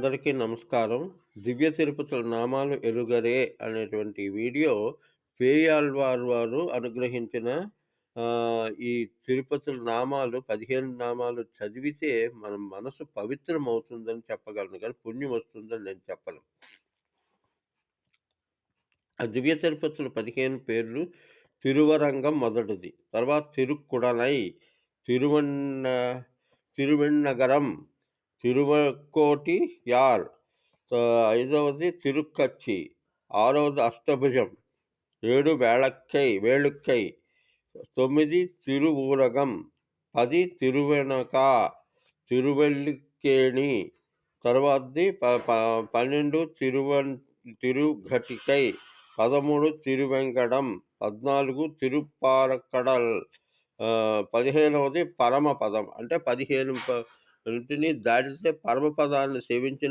అందరికీ నమస్కారం. 'దివ్య తిరుపతుల నామాలు ఎరుగరే' అనేటువంటి వీడియో పేయాళ్వార్ వారు అనుగ్రహించిన ఈ తిరుపతుల నామాలు 15 నామాలు చదివితే మన మనసు పవిత్రమవుతుందని చెప్పగలను గానీ, పుణ్యం వస్తుందని నేను చెప్పను. ఆ దివ్య తిరుపతుల 15 పేర్లు తిరువరంగం మొదటిది. తర్వాత తిరుక్కుడలై, తిరువన్న తిరువెన్నగరం, తిరువకోటియార్, ఐదవది తిరుక్కచ్చి, ఆరవది అష్టభుజం, 7 వేళుక్కై, 9 తిరువూరగం, 10 తిరువెనక, తిరువెల్లికేణి, తర్వాతది 12 తిరుగటికై, 13 తిరువెంకడం, 14 తిరుప్పారక్కడల్, 15వది పరమపదం. అంటే 15 ఇంటిని దాటితే పరమపదాన్ని సేవించిన